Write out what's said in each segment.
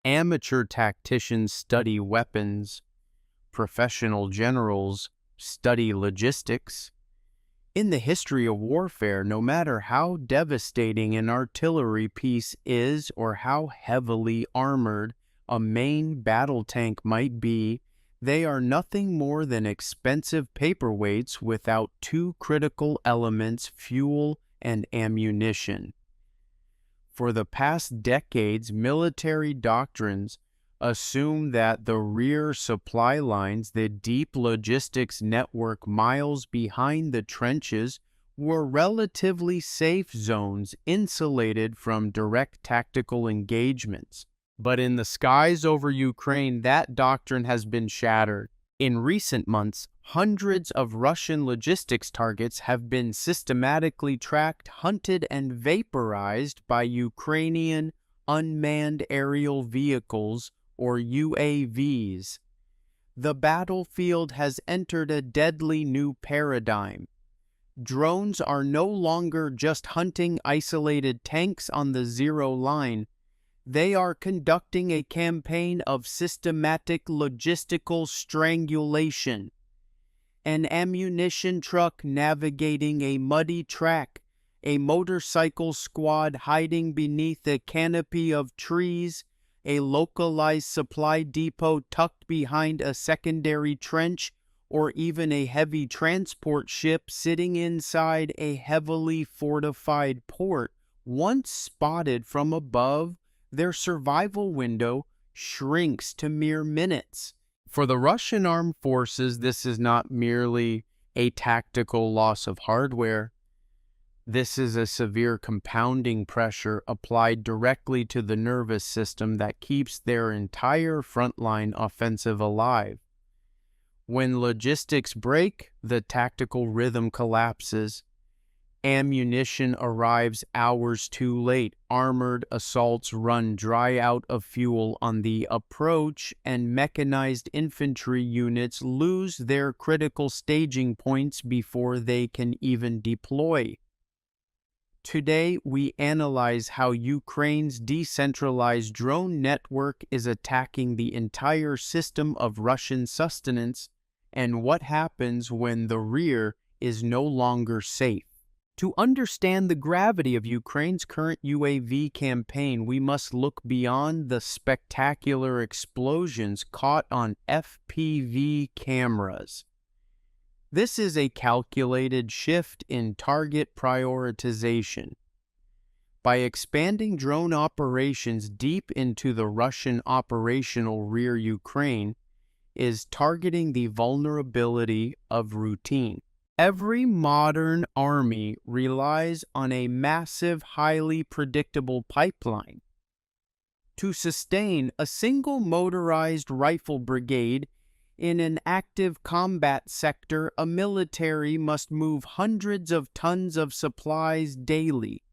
Amateur tacticians study weapons, professional generals study logistics. In the history of warfare, no matter how devastating an artillery piece is or how heavily armored a main battle tank might be, they are nothing more than expensive paperweights without two critical elements: fuel and ammunition. For the past decades, military doctrines assume that the rear supply lines, the deep logistics network miles behind the trenches, were relatively safe zones insulated from direct tactical engagements. But in the skies over Ukraine, that doctrine has been shattered. In recent months, hundreds of Russian logistics targets have been systematically tracked, hunted, and vaporized by Ukrainian unmanned aerial vehicles, or UAVs. The battlefield has entered a deadly new paradigm. Drones are no longer just hunting isolated tanks on the zero line. They are conducting a campaign of systematic logistical strangulation. An ammunition truck navigating a muddy track, a motorcycle squad hiding beneath a canopy of trees, a localized supply depot tucked behind a secondary trench, or even a heavy transport ship sitting inside a heavily fortified port. Once spotted from above, their survival window shrinks to mere minutes. For the Russian armed forces, this is not merely a tactical loss of hardware. This is a severe compounding pressure applied directly to the nervous system that keeps their entire frontline offensive alive. When logistics break, the tactical rhythm collapses. Ammunition arrives hours too late. Armored assaults run dry out of fuel on the approach, and mechanized infantry units lose their critical staging points before they can even deploy. Today, we analyze how Ukraine's decentralized drone network is attacking the entire system of Russian sustenance, and what happens when the rear is no longer safe. To understand the gravity of Ukraine's current UAV campaign, we must look beyond the spectacular explosions caught on FPV cameras. This is a calculated shift in target prioritization. By expanding drone operations deep into the Russian operational rear, Ukraine is targeting the vulnerability of routine. Every modern army relies on a massive, highly predictable pipeline. To sustain a single motorized rifle brigade in an active combat sector, a military must move hundreds of tons of supplies daily.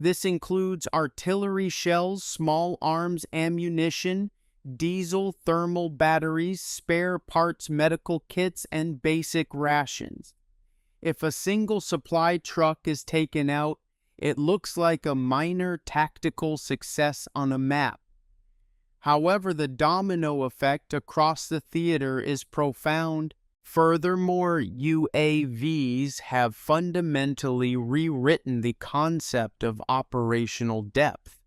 This includes artillery shells, small arms ammunition, diesel thermal batteries, spare parts, medical kits, and basic rations. If a single supply truck is taken out, it looks like a minor tactical success on a map. However, the domino effect across the theater is profound. Furthermore, UAVs have fundamentally rewritten the concept of operational depth.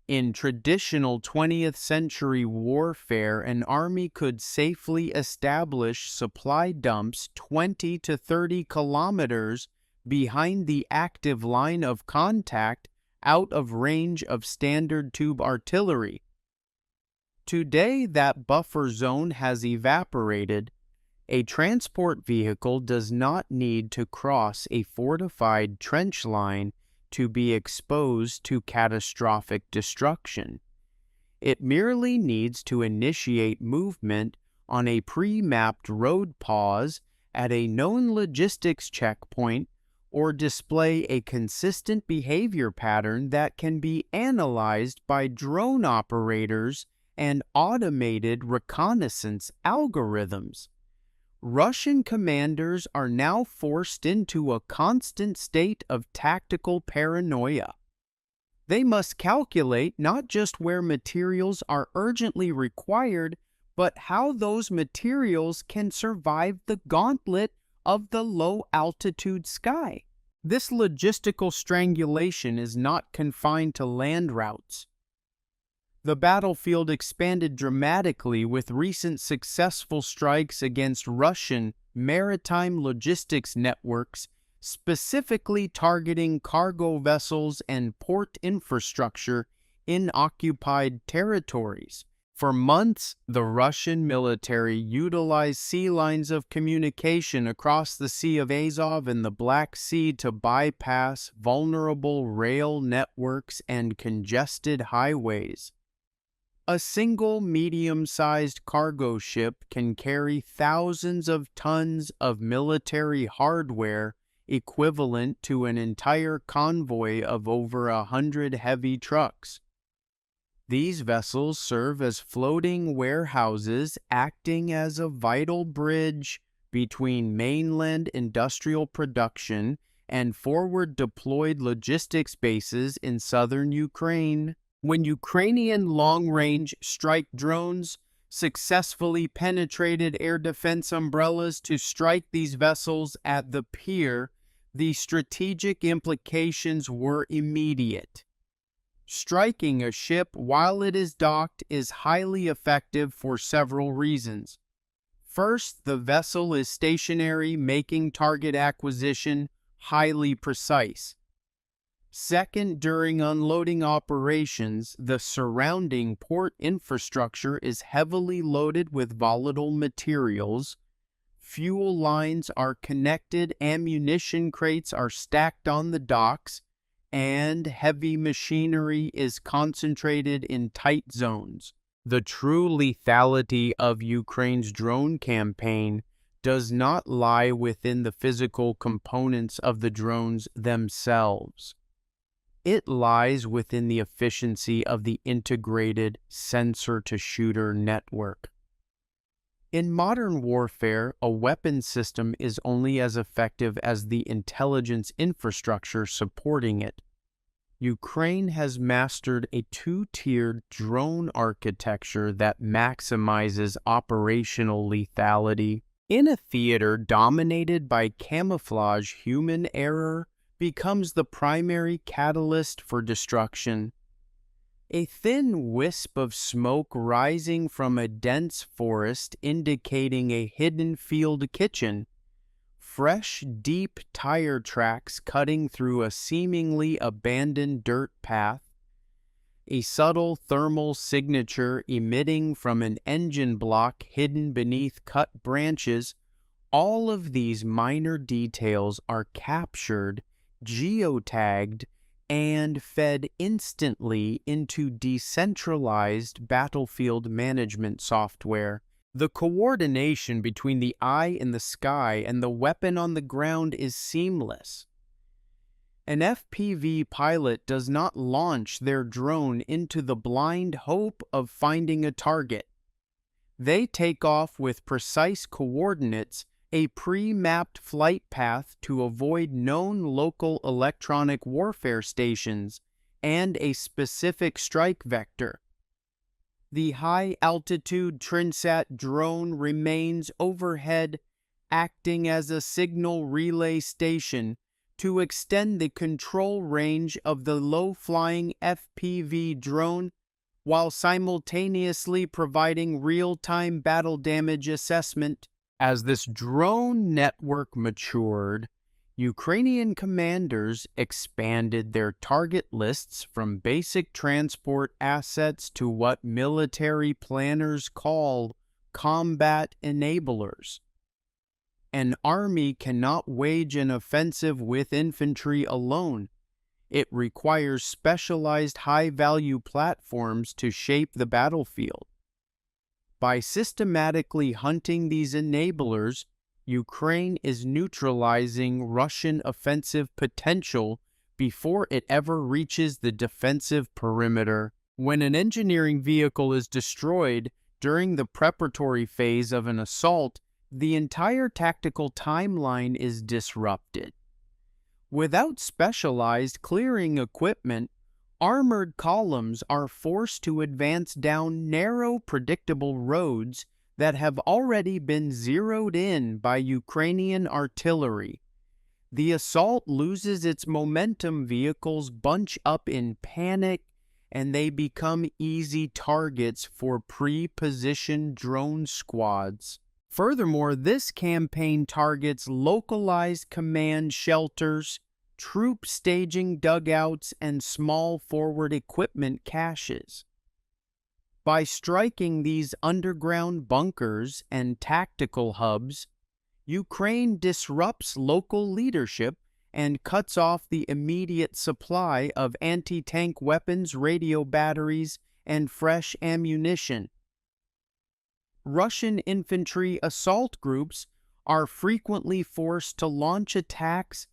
In traditional 20th century warfare, an army could safely establish supply dumps 20 to 30 kilometers behind the active line of contact, out of range of standard tube artillery. Today, that buffer zone has evaporated. A transport vehicle does not need to cross a fortified trench line to be exposed to catastrophic destruction. It merely needs to initiate movement on a pre-mapped road pause at a known logistics checkpoint, or display a consistent behavior pattern that can be analyzed by drone operators and automated reconnaissance algorithms. Russian commanders are now forced into a constant state of tactical paranoia. They must calculate not just where materials are urgently required, but how those materials can survive the gauntlet of the low-altitude sky. This logistical strangulation is not confined to land routes. The battlefield expanded dramatically with recent successful strikes against Russian maritime logistics networks, specifically targeting cargo vessels and port infrastructure in occupied territories. For months, the Russian military utilized sea lines of communication across the Sea of Azov and the Black Sea to bypass vulnerable rail networks and congested highways. A single medium-sized cargo ship can carry thousands of tons of military hardware equivalent to an entire convoy of over 100 heavy trucks. These vessels serve as floating warehouses, acting as a vital bridge between mainland industrial production and forward-deployed logistics bases in southern Ukraine. When Ukrainian long-range strike drones successfully penetrated air defense umbrellas to strike these vessels at the pier, the strategic implications were immediate. Striking a ship while it is docked is highly effective for several reasons. First, the vessel is stationary, making target acquisition highly precise. Second, during unloading operations, the surrounding port infrastructure is heavily loaded with volatile materials. Fuel lines are connected, ammunition crates are stacked on the docks, and heavy machinery is concentrated in tight zones. The true lethality of Ukraine's drone campaign does not lie within the physical components of the drones themselves. It lies within the efficiency of the integrated sensor-to-shooter network. In modern warfare, a weapon system is only as effective as the intelligence infrastructure supporting it. Ukraine has mastered a two-tiered drone architecture that maximizes operational lethality. In a theater dominated by camouflage, human error becomes the primary catalyst for destruction. A thin wisp of smoke rising from a dense forest indicating a hidden field kitchen. Fresh, deep tire tracks cutting through a seemingly abandoned dirt path. A subtle thermal signature emitting from an engine block hidden beneath cut branches. All of these minor details are captured, geotagged, and fed instantly into decentralized battlefield management software. The coordination between the eye in the sky and the weapon on the ground is seamless. An FPV pilot does not launch their drone into the blind hope of finding a target. They take off with precise coordinates, a pre-mapped flight path to avoid known local electronic warfare stations, and a specific strike vector. The high-altitude Trinsat drone remains overhead, acting as a signal relay station to extend the control range of the low-flying FPV drone while simultaneously providing real-time battle damage assessment. As this drone network matured, Ukrainian commanders expanded their target lists from basic transport assets to what military planners call combat enablers. An army cannot wage an offensive with infantry alone. It requires specialized high-value platforms to shape the battlefield. By systematically hunting these enablers, Ukraine is neutralizing Russian offensive potential before it ever reaches the defensive perimeter. When an engineering vehicle is destroyed during the preparatory phase of an assault, the entire tactical timeline is disrupted. Without specialized clearing equipment, Armored columns are forced to advance down narrow, predictable roads that have already been zeroed in by Ukrainian artillery. The assault loses its momentum, vehicles bunch up in panic, and they become easy targets for pre-positioned drone squads. Furthermore, this campaign targets localized command shelters, troop staging dugouts, and small forward equipment caches. By striking these underground bunkers and tactical hubs, Ukraine disrupts local leadership and cuts off the immediate supply of anti-tank weapons, radio batteries, and fresh ammunition. Russian infantry assault groups are frequently forced to launch attacks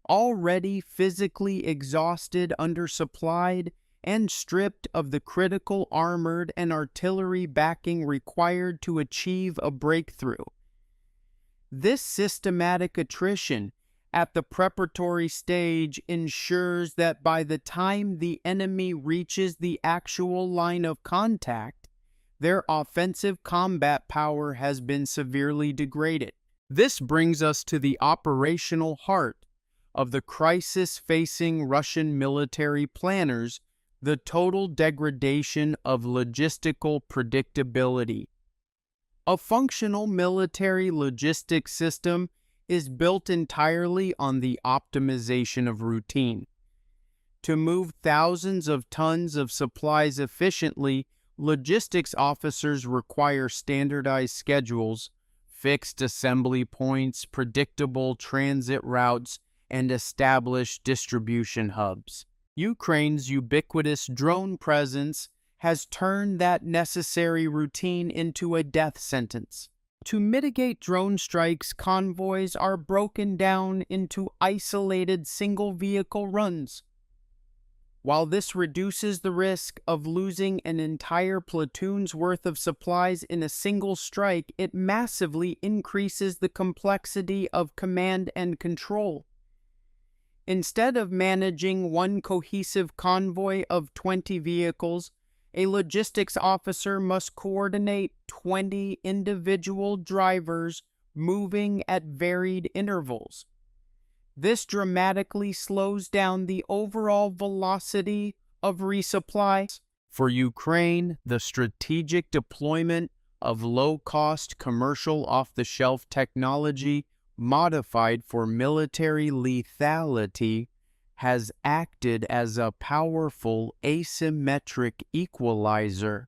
already physically exhausted, undersupplied, and stripped of the critical armored and artillery backing required to achieve a breakthrough. This systematic attrition at the preparatory stage ensures that by the time the enemy reaches the actual line of contact, their offensive combat power has been severely degraded. This brings us to the operational heart of the crisis facing Russian military planners, the total degradation of logistical predictability. A functional military logistics system is built entirely on the optimization of routine. To move thousands of tons of supplies efficiently, logistics officers require standardized schedules, fixed assembly points, predictable transit routes, and established distribution hubs. Ukraine's ubiquitous drone presence has turned that necessary routine into a death sentence. To mitigate drone strikes, convoys are broken down into isolated single-vehicle runs. While this reduces the risk of losing an entire platoon's worth of supplies in a single strike, it massively increases the complexity of command and control. Instead of managing one cohesive convoy of 20 vehicles, a logistics officer must coordinate 20 individual drivers moving at varied intervals. This dramatically slows down the overall velocity of resupply. For Ukraine, the strategic deployment of low-cost commercial off-the-shelf technology modified for military lethality has acted as a powerful asymmetric equalizer.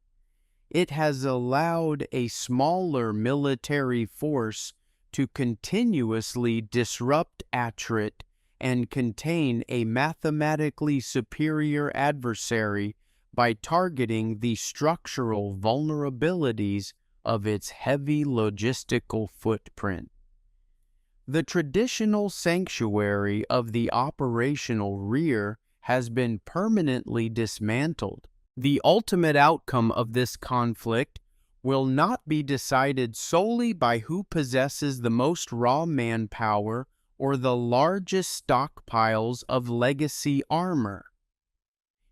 It has allowed a smaller military force to continuously disrupt attrit and contain a mathematically superior adversary by targeting the structural vulnerabilities of its heavy logistical footprint. The traditional sanctuary of the operational rear has been permanently dismantled. The ultimate outcome of this conflict will not be decided solely by who possesses the most raw manpower or the largest stockpiles of legacy armor.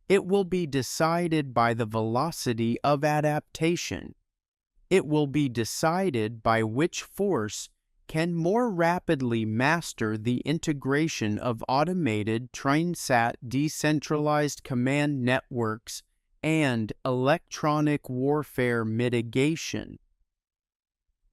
It will be decided by the velocity of adaptation. It will be decided by which force can more rapidly master the integration of automated Trinsat decentralized command networks and electronic warfare mitigation.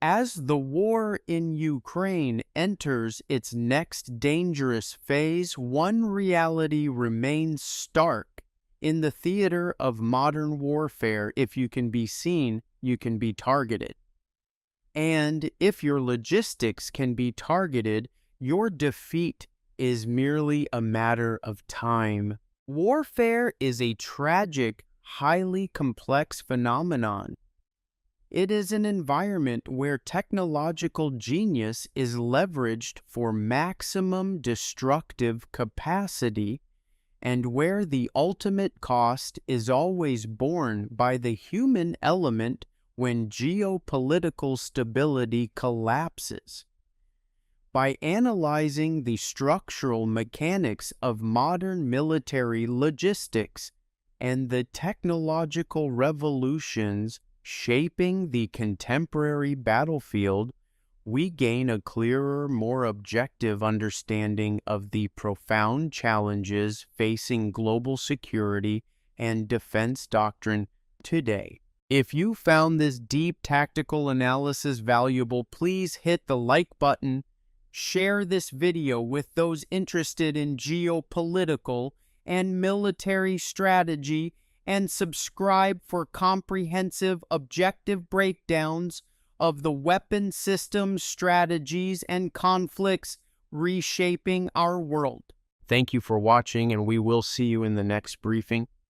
As the war in Ukraine enters its next dangerous phase, one reality remains stark. In the theater of modern warfare, if you can be seen, you can be targeted. And if your logistics can be targeted, your defeat is merely a matter of time. Warfare is a tragic, highly complex phenomenon. It is an environment where technological genius is leveraged for maximum destructive capacity, and where the ultimate cost is always borne by the human element when geopolitical stability collapses. By analyzing the structural mechanics of modern military logistics, and the technological revolutions shaping the contemporary battlefield, we gain a clearer, more objective understanding of the profound challenges facing global security and defense doctrine today. If you found this deep tactical analysis valuable, please hit the like button, share this video with those interested in geopolitical and military strategy, and subscribe for comprehensive, objective breakdowns of the weapon systems, strategies, and conflicts reshaping our world. Thank you for watching, and we will see you in the next briefing.